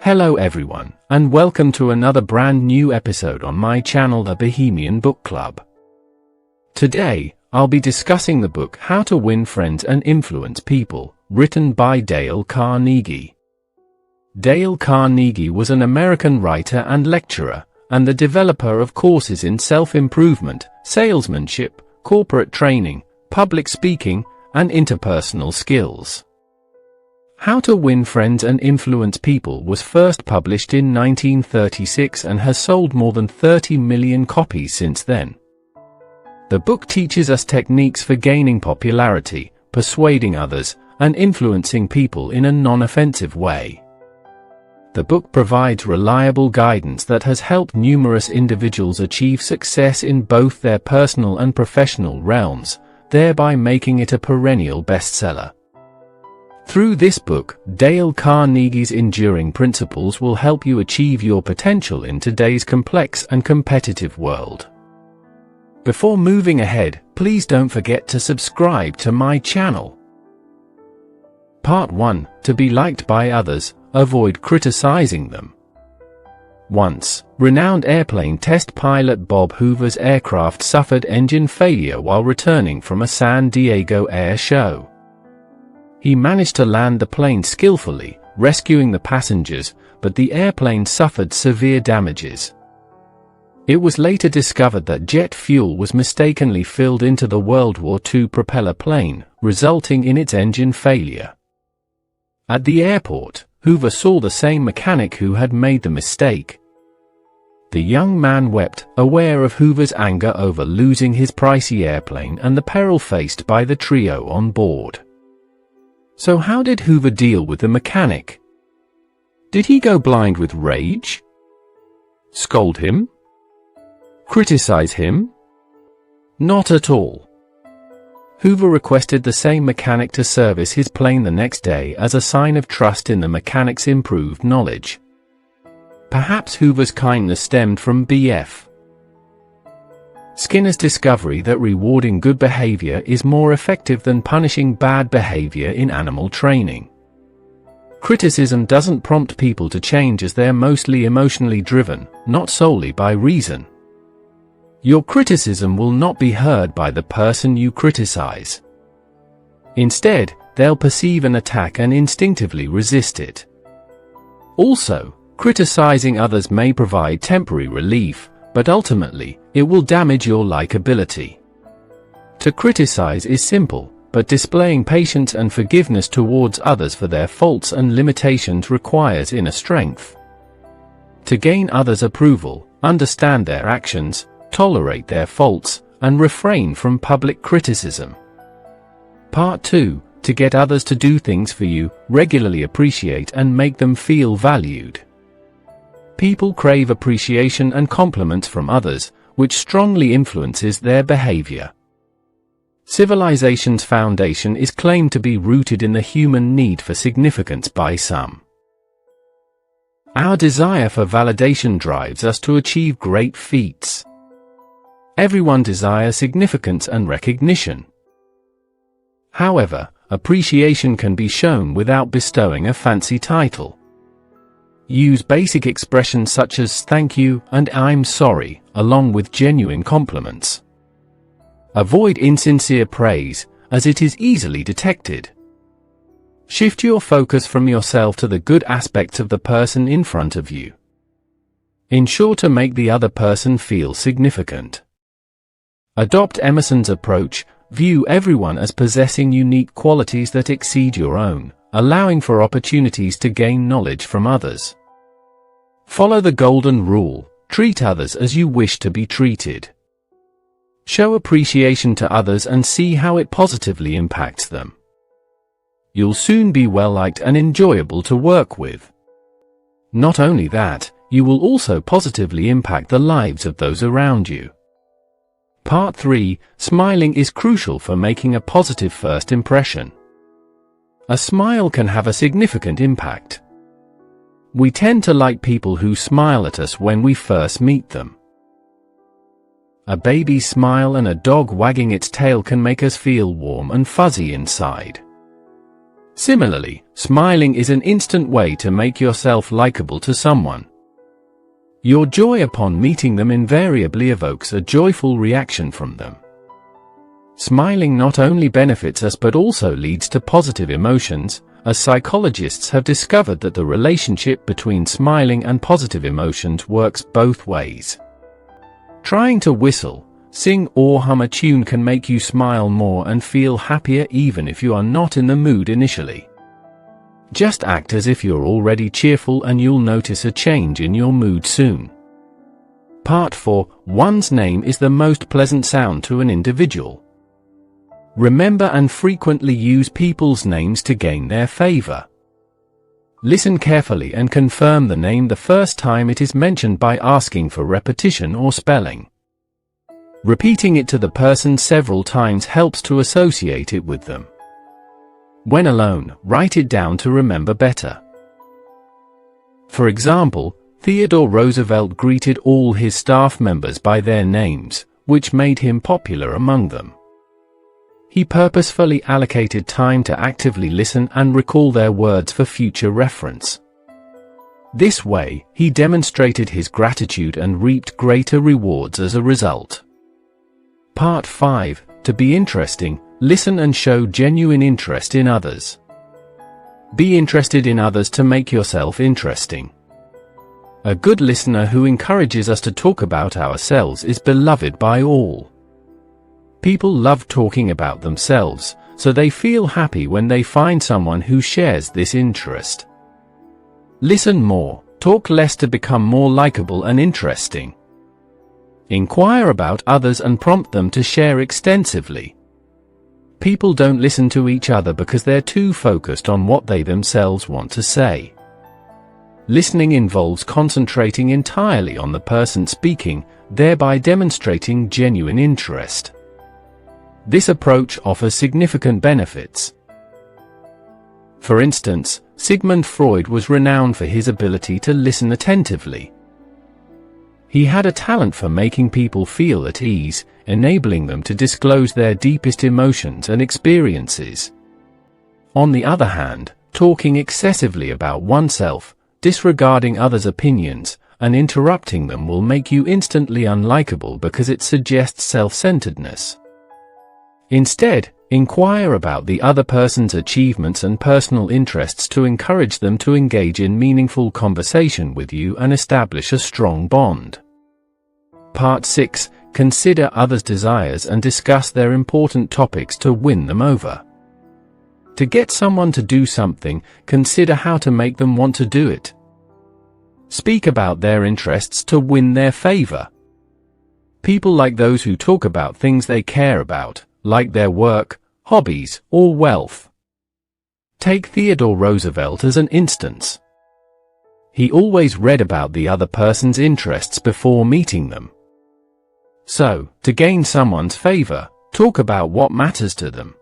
Hello everyone, and welcome to another brand new episode on my channel, the Bohemian Book Club. Today, I'll be discussing the book How to Win Friends and Influence People, written by Dale Carnegie. Dale Carnegie was an American writer and lecturer, and the developer of courses in self-improvement, salesmanship, corporate training, public speaking, and interpersonal skills. How to Win Friends and Influence People was first published in 1936 and has sold more than 30 million copies since then. The book teaches us techniques for gaining popularity, persuading others, and influencing people in a non-offensive way. The book provides reliable guidance that has helped numerous individuals achieve success in both their personal and professional realms, thereby making it a perennial bestseller. Through this book, Dale Carnegie's enduring principles will help you achieve your potential in today's complex and competitive world. Before moving ahead, please don't forget to subscribe to my channel. Part 1. To be liked by others, avoid criticizing them. Once, renowned airplane test pilot Bob Hoover's aircraft suffered engine failure while returning from a San Diego air show. He managed to land the plane skillfully, rescuing the passengers, but the airplane suffered severe damages. It was later discovered that jet fuel was mistakenly filled into the World War II propeller plane, resulting in its engine failure. At the airport, Hoover saw the same mechanic who had made the mistake. The young man wept, aware of Hoover's anger over losing his pricey airplane and the peril faced by the trio on board. So how did Hoover deal with the mechanic? Did he go blind with rage? Scold him? Criticize him? Not at all. Hoover requested the same mechanic to service his plane the next day as a sign of trust in the mechanic's improved knowledge. Perhaps Hoover's kindness stemmed from B.F. Skinner's discovery that rewarding good behavior is more effective than punishing bad behavior in animal training. Criticism doesn't prompt people to change as they're mostly emotionally driven, not solely by reason. Your criticism will not be heard by the person you criticize. Instead, they'll perceive an attack and instinctively resist it. Also, criticizing others may provide temporary relief, but ultimately, it will damage your likability. To criticize is simple, but displaying patience and forgiveness towards others for their faults and limitations requires inner strength. To gain others' approval, understand their actions, tolerate their faults, and refrain from public criticism. Part 2. To get others to do things for you, regularly appreciate and make them feel valued. People crave appreciation and compliments from others, which strongly influences their behavior. Civilization's foundation is claimed to be rooted in the human need for significance by some. Our desire for validation drives us to achieve great feats. Everyone desires significance and recognition. However, appreciation can be shown without bestowing a fancy title. Use basic expressions such as thank you and I'm sorry, along with genuine compliments. Avoid insincere praise, as it is easily detected. Shift your focus from yourself to the good aspects of the person in front of you. Ensure to make the other person feel significant. Adopt Emerson's approach, view everyone as possessing unique qualities that exceed your own, allowing for opportunities to gain knowledge from others. Follow the golden rule, treat others as you wish to be treated. Show appreciation to others and see how it positively impacts them. You'll soon be well-liked and enjoyable to work with. Not only that, you will also positively impact the lives of those around you. Part 3. Smiling is crucial for making a positive first impression. A smile can have a significant impact. We tend to like people who smile at us when we first meet them. A baby's smile and a dog wagging its tail can make us feel warm and fuzzy inside. Similarly, smiling is an instant way to make yourself likable to someone. Your joy upon meeting them invariably evokes a joyful reaction from them. Smiling not only benefits us but also leads to positive emotions, as psychologists have discovered that the relationship between smiling and positive emotions works both ways. Trying to whistle, sing or hum a tune can make you smile more and feel happier even if you are not in the mood initially. Just act as if you're already cheerful and you'll notice a change in your mood soon. Part 4. One's name is the most pleasant sound to an individual. Remember and frequently use people's names to gain their favor. Listen carefully and confirm the name the first time it is mentioned by asking for repetition or spelling. Repeating it to the person several times helps to associate it with them. When alone, write it down to remember better. For example, Theodore Roosevelt greeted all his staff members by their names, which made him popular among them. He purposefully allocated time to actively listen and recall their words for future reference. This way, he demonstrated his gratitude and reaped greater rewards as a result. Part 5. To be interesting, listen and show genuine interest in others. Be interested in others to make yourself interesting. A good listener who encourages us to talk about ourselves is beloved by all. People love talking about themselves, so they feel happy when they find someone who shares this interest. Listen more, talk less to become more likable and interesting. Inquire about others and prompt them to share extensively. People don't listen to each other because they're too focused on what they themselves want to say. Listening involves concentrating entirely on the person speaking, thereby demonstrating genuine interest. This approach offers significant benefits. For instance, Sigmund Freud was renowned for his ability to listen attentively. He had a talent for making people feel at ease, enabling them to disclose their deepest emotions and experiences. On the other hand, talking excessively about oneself, disregarding others' opinions, and interrupting them will make you instantly unlikable because it suggests self-centeredness. Instead, inquire about the other person's achievements and personal interests to encourage them to engage in meaningful conversation with you and establish a strong bond. Part 6. Consider others' desires and discuss their important topics to win them over. To get someone to do something, consider how to make them want to do it. Speak about their interests to win their favor. People like those who talk about things they care about, like their work, hobbies, or wealth. Take Theodore Roosevelt as an instance. He always read about the other person's interests before meeting them. So, to gain someone's favor, talk about what matters to them.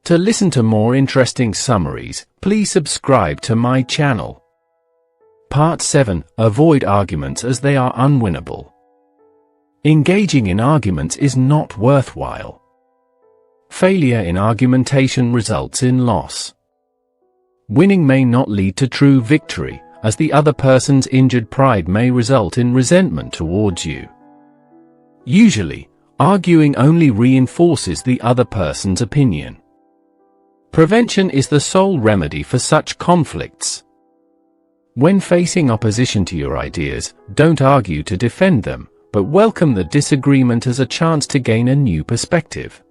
To listen to more interesting summaries, please subscribe to my channel. Part 7. Avoid arguments as they are unwinnable. Engaging in arguments is not worthwhile. Failure in argumentation results in loss. Winning may not lead to true victory, as the other person's injured pride may result in resentment towards you. Usually, arguing only reinforces the other person's opinion. Prevention is the sole remedy for such conflicts. When facing opposition to your ideas, don't argue to defend them, but welcome the disagreement as a chance to gain a new perspective.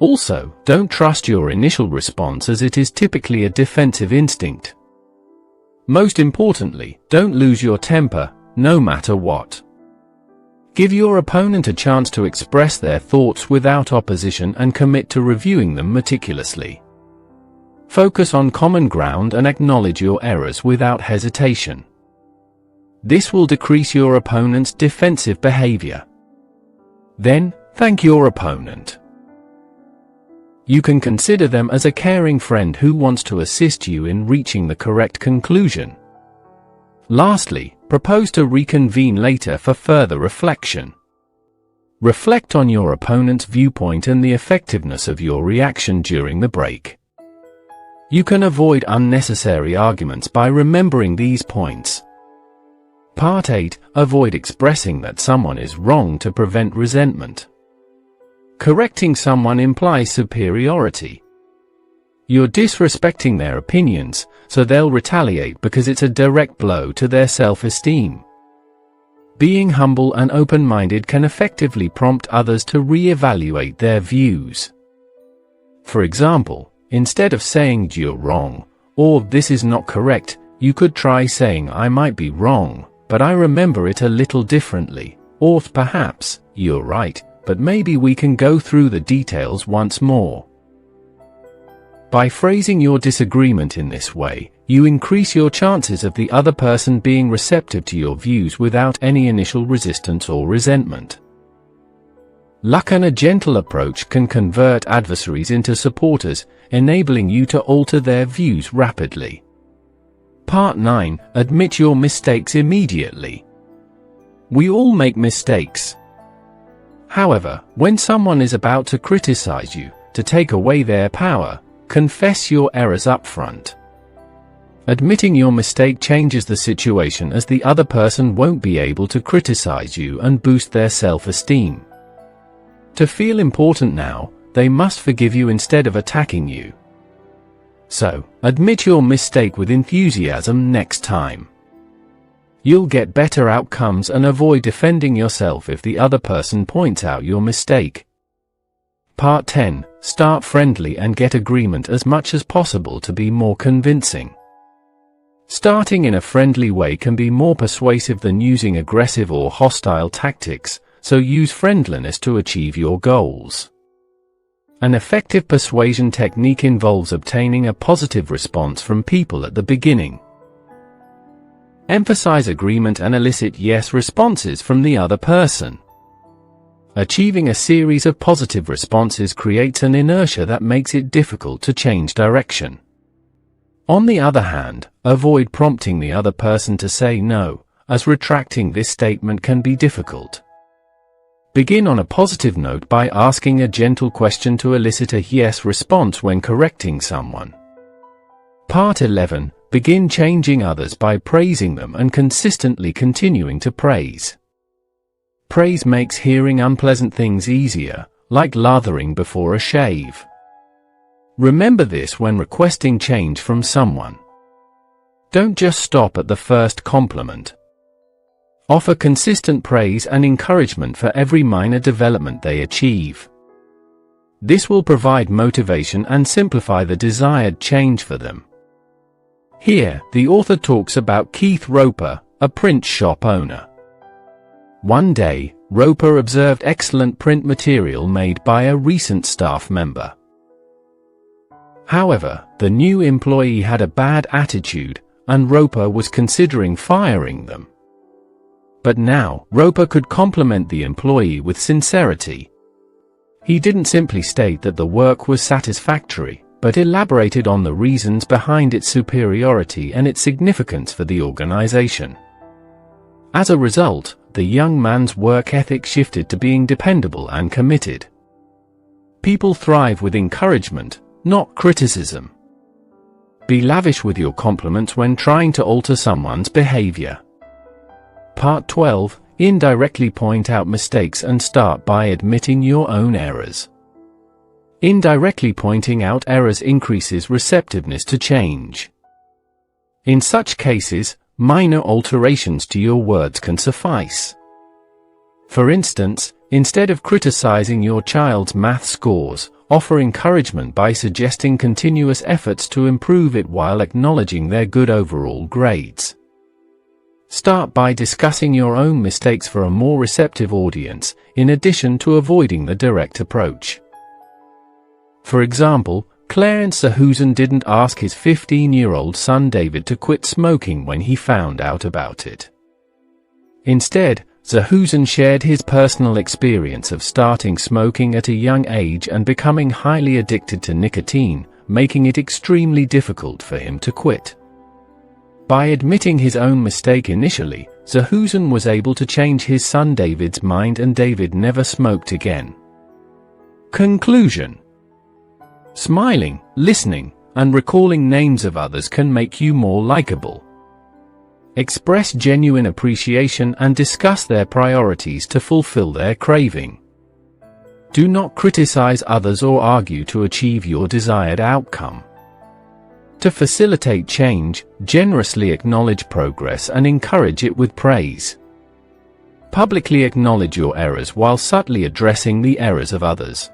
Also, don't trust your initial response as it is typically a defensive instinct. Most importantly, don't lose your temper, no matter what. Give your opponent a chance to express their thoughts without opposition and commit to reviewing them meticulously. Focus on common ground and acknowledge your errors without hesitation. This will decrease your opponent's defensive behavior. Then, thank your opponent. You can consider them as a caring friend who wants to assist you in reaching the correct conclusion. Lastly, propose to reconvene later for further reflection. Reflect on your opponent's viewpoint and the effectiveness of your reaction during the break. You can avoid unnecessary arguments by remembering these points. Part 8. Avoid expressing that someone is wrong to prevent resentment. Correcting someone implies superiority. You're disrespecting their opinions, so they'll retaliate because it's a direct blow to their self-esteem. Being humble and open-minded can effectively prompt others to re-evaluate their views. For example, instead of saying "you're wrong" or "this is not correct," you could try saying "I might be wrong, but I remember it a little differently," or perhaps "you're right, but maybe we can go through the details once more." By phrasing your disagreement in this way, you increase your chances of the other person being receptive to your views without any initial resistance or resentment. Luck and a gentle approach can convert adversaries into supporters, enabling you to alter their views rapidly. Part 9. Admit your mistakes immediately. We all make mistakes. However, when someone is about to criticize you, to take away their power, confess your errors up front. Admitting your mistake changes the situation, as the other person won't be able to criticize you and boost their self-esteem. To feel important now, they must forgive you instead of attacking you. So, admit your mistake with enthusiasm next time. You'll get better outcomes and avoid defending yourself if the other person points out your mistake. Part 10. Start friendly and get agreement as much as possible to be more convincing. Starting in a friendly way can be more persuasive than using aggressive or hostile tactics, so use friendliness to achieve your goals. An effective persuasion technique involves obtaining a positive response from people at the beginning. Emphasize agreement and elicit yes responses from the other person. Achieving a series of positive responses creates an inertia that makes it difficult to change direction. On the other hand, avoid prompting the other person to say no, as retracting this statement can be difficult. Begin on a positive note by asking a gentle question to elicit a yes response when correcting someone. Part 11. Begin changing others by praising them and consistently continuing to praise. Praise makes hearing unpleasant things easier, like lathering before a shave. Remember this when requesting change from someone. Don't just stop at the first compliment. Offer consistent praise and encouragement for every minor development they achieve. This will provide motivation and simplify the desired change for them. Here, the author talks about Keith Roper, a print shop owner. One day, Roper observed excellent print material made by a recent staff member. However, the new employee had a bad attitude, and Roper was considering firing them. But now, Roper could compliment the employee with sincerity. He didn't simply state that the work was satisfactory, but elaborated on the reasons behind its superiority and its significance for the organization. As a result, the young man's work ethic shifted to being dependable and committed. People thrive with encouragement, not criticism. Be lavish with your compliments when trying to alter someone's behavior. Part 12. Indirectly point out mistakes and start by admitting your own errors. Indirectly pointing out errors increases receptiveness to change. In such cases, minor alterations to your words can suffice. For instance, instead of criticizing your child's math scores, offer encouragement by suggesting continuous efforts to improve it while acknowledging their good overall grades. Start by discussing your own mistakes for a more receptive audience, in addition to avoiding the direct approach. For example, Clarence Zahuzen didn't ask his 15-year-old son David to quit smoking when he found out about it. Instead, Zahuzen shared his personal experience of starting smoking at a young age and becoming highly addicted to nicotine, making it extremely difficult for him to quit. By admitting his own mistake initially, Zahuzen was able to change his son David's mind, and David never smoked again. Conclusion: smiling, listening, and recalling names of others can make you more likable. Express genuine appreciation and discuss their priorities to fulfill their craving. Do not criticize others or argue to achieve your desired outcome. To facilitate change, generously acknowledge progress and encourage it with praise. Publicly acknowledge your errors while subtly addressing the errors of others.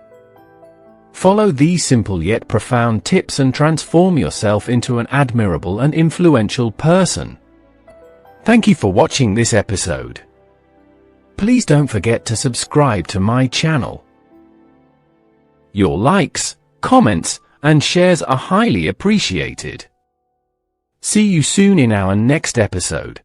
Follow these simple yet profound tips and transform yourself into an admirable and influential person. Thank you for watching this episode. Please don't forget to subscribe to my channel. Your likes, comments, and shares are highly appreciated. See you soon in our next episode.